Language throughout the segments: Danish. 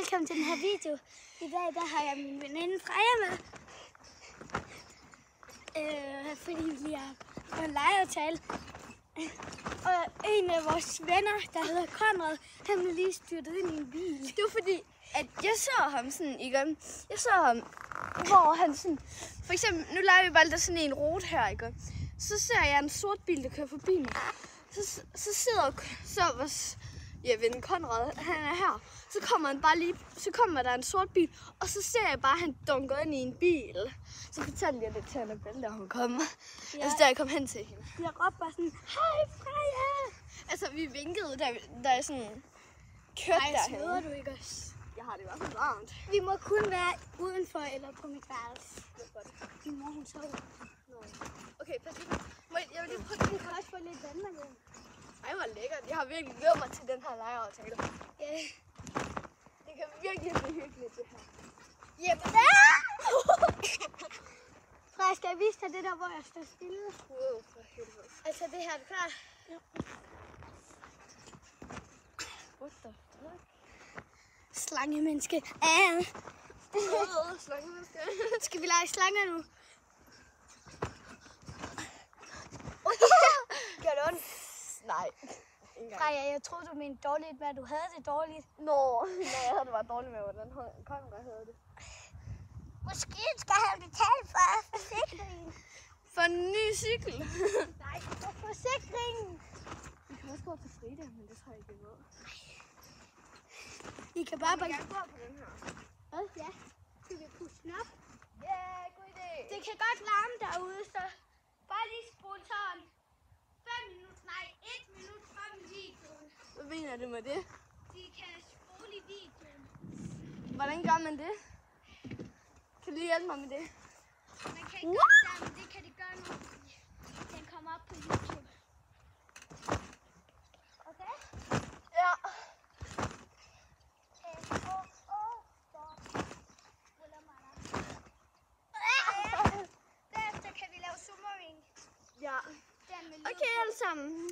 velkommen til den her video. I dag der har jeg min veninde Freja med. Fordi vi lige har på en legeaftale. Og en af vores venner, der hedder Konrad, han blev lige styrtet ind i en bil. Det var fordi, at jeg så ham sådan igen. Jeg så ham, hvor han sådan... For eksempel, nu leger vi bare der sådan en rute her, ikke? Så ser jeg en sort bil, der kører forbi mig. Så vores ven Konrad, han er her. Så kommer der en sort bil, og så ser jeg bare, at han dunker ind i en bil. Så fortalte jeg det til Annabelle, da hun kom. Ja. Altså, da jeg kom hen til hende. Jeg råbte bare sådan, hej Freja! Altså, vi vinkede, da jeg sådan kørte derhen. Ej, sveder du ikke også? Jeg har det i hvert fald varmt. Vi må kun være udenfor eller på mit værelse. Min mor, hun sover. Okay, pas lige. Jeg vil lige prøve Vi kan også få lidt Danmark ind. Ej, hvor lækkert. Jeg har virkelig glædet mig til den her legeaftale. Ja. Det kan virkelig blive hyggeligt, det her. Jamen, Freja, skal jeg vise dig det der, hvor jeg står stille? Wow, for helvede. Altså, det her er klar. Ja. What the fuck? Slangemenneske. Slangemenneske. Skal vi lege slanger nu? Gør det ondt? Nej. Freja, jeg troede, du mente dårligt, hvad du havde det dårligt. Nå, jeg havde det bare dårligt med, hvordan Konrad havde det. Måske skal han betale for forsikringen. For en ny cykel. Nej, for forsikringen. Vi kan også gå til Frida, men det tror jeg ikke, jeg I kan bare Jeg går på den her. Hvad? Ja. Skal vi pusse den op? Ja, god idé. Det kan godt larme derude, så bare lige spol tåren. 1 minut frem i videoen. Hvad mener du med det? De kan spole i videoen. Hvordan gør man det? Kan du lige hjælpe mig med det? Man kan ikke gøre det der, men det kan de gøre nu. Den kommer op på YouTube. Okay? Ja. Derefter kan vi lave zoomering. Ja. Okay, alle sammen.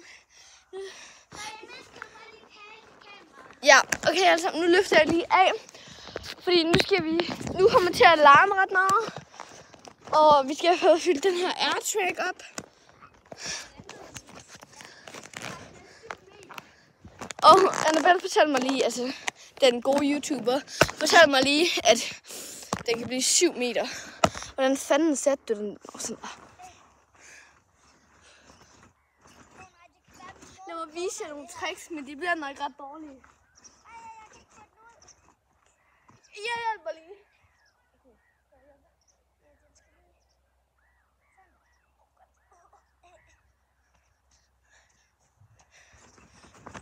Ja, okay, alle sammen. Nu løfter jeg lige af. Fordi nu kommer til at larme ret meget. Og vi skal have fyldt den her airtrack op. Og Annabelle fortalte mig lige, altså den gode YouTuber, fortalte mig lige, at den kan blive 7 meter. Hvordan fanden satte du den? Og sådan. Lad mig vise jer nogle tricks, men de bliver nok ret dårlige. Jeg hjælper lige.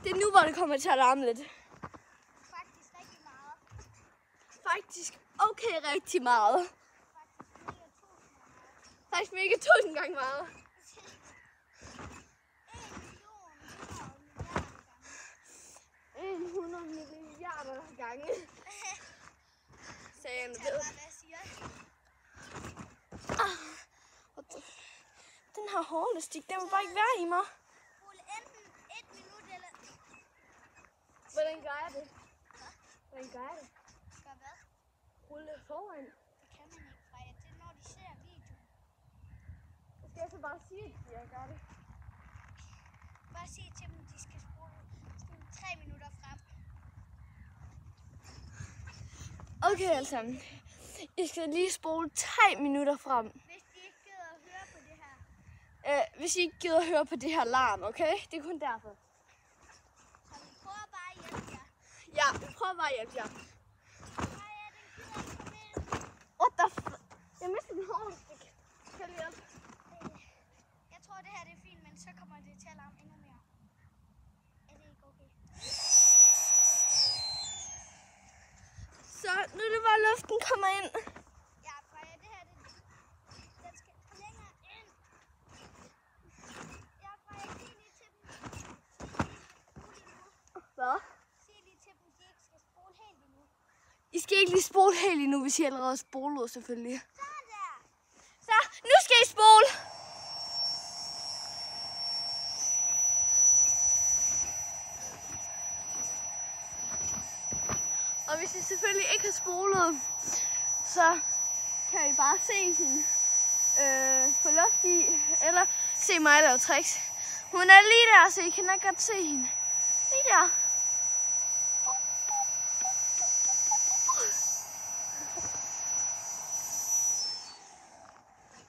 Det er nu, hvor det kommer til at larme lidt. Faktisk rigtig meget. Faktisk okay rigtig meget. Faktisk mega 1000 gange meget. 100 milliarder gange. Sagde Annabelle. Den her hårlestik, den vil bare ikke være i mig. Rulle enten 1 minut eller... Hvordan gør jeg det? Hvordan gør jeg det? Gør hvad? Rulle foran. Det kan man ikke, Freja. Det er når de ser videoen. Skal jeg så bare sige, at jeg gør det? Bare sige til dem, at de skal spole 3 minutter frem. Okay, alle sammen. I skal lige spole 3 minutter frem. Hvis de ikke gider at høre på det her. Hvis I ikke gider at høre på det her larm, okay? Det er kun derfor. Så vi prøver bare at hjælpe jer. Ja, vi prøver bare at hjælpe jer. Freja, den gider ikke komme ind. What the f... Jeg mistede den hårlestik. Kan du hjælpe? Jeg tror, det her det er fint, men så kommer det til at larme endnu mere. Er det ikke okay? Så nu er det bare, luften kommer ind. Ja, Freja, det her, den skal længere ind. Ja, Freja, sig lige til dem. Hvad? Sig lige til dem, de ikke skal spole helt endnu. I skal ikke lige spole helt endnu, hvis I allerede er spolet, selvfølgelig. Sådan der. Så, nu skal I spole. Og vi hvis I selvfølgelig ikke har spolet, så kan I bare se hende få luft i, eller se mig lave tricks. Hun er lige der, så I kan nok godt se hende. Lige der.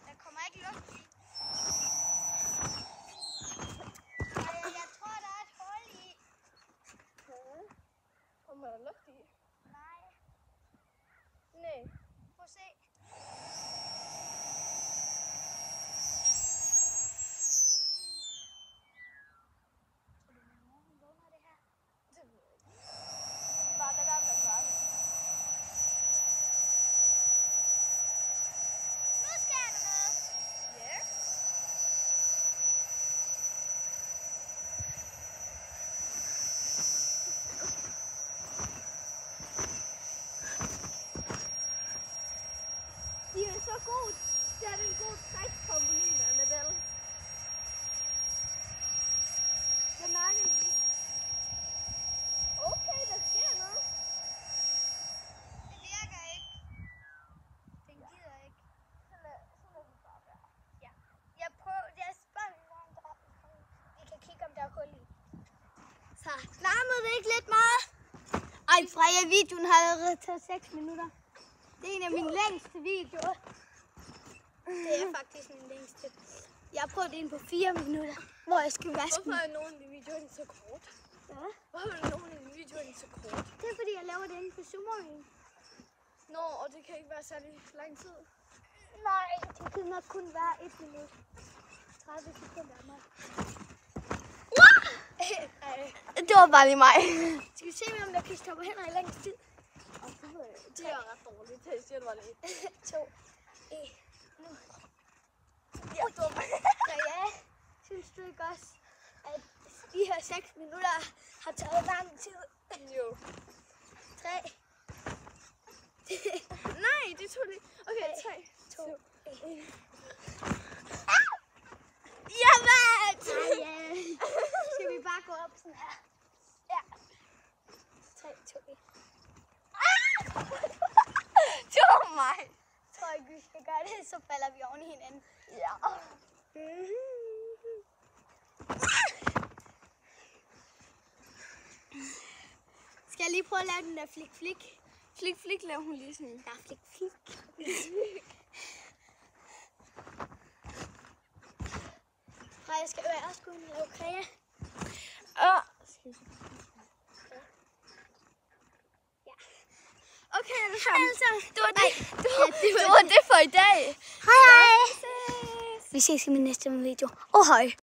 Der kommer ikke luft i. Jeg tror, der er et hul i. Kommer der luft i? Nej. Nej. Prøv at se. Bare lad være med at gøre det. Nu sker der noget. Ja. De er så gode. Det er en god trækstrampolin, Annabelle. Jeg mærker lige. Okay, der sker noget. Det virker ikke. Den gider ikke. Så lad den bare være. Ja. Jeg spørger min mor, om vi kan kigge, om der er hul i. Så larmede det ikke lidt meget? Ej, Freja, videoen har allerede taget 6 minutter. Det er en af mine længste videoer. Det er faktisk min længste. Jeg har prøvet en på 4 minutter, hvor jeg skal vaske Hvorfor er nogle af de videoer så kort? Ja. Hvorfor er nogle af de videoer så kort? Det er fordi, jeg laver det inde på Summering. Nå, og det kan ikke være særlig lang tid. Nej, det kan nok kun være 1 minut. 30 sekunder af mig. Det var bare lige mig. Skal vi se, om der kan stoppe hænder i længst tid? Det er ret dårligt. Jeg siger, det var lidt. 2, 1, nu. Ja, dum. Ja, synes du ikke også, at de her 6 minutter har taget lang tid? Jo. 3. Nej, det tog lige. Okay, 3, 2, 1. Jamen! Skal vi bare gå op sådan her? Ja. 3, 2, 1. Det var mig. Jeg tror ikke, vi skal gøre det, så falder vi oven i hinanden. Ja. Skal jeg lige prøve at lave den der flik-flik? Flik, laver hun lige sådan. Ja, flik-flik. Freja, skal jeg også gå ind og lave kræa? Okay, alle sammen. Altså, Det var det for i dag. Hej hej! Vi ses i min næste video. Og hej!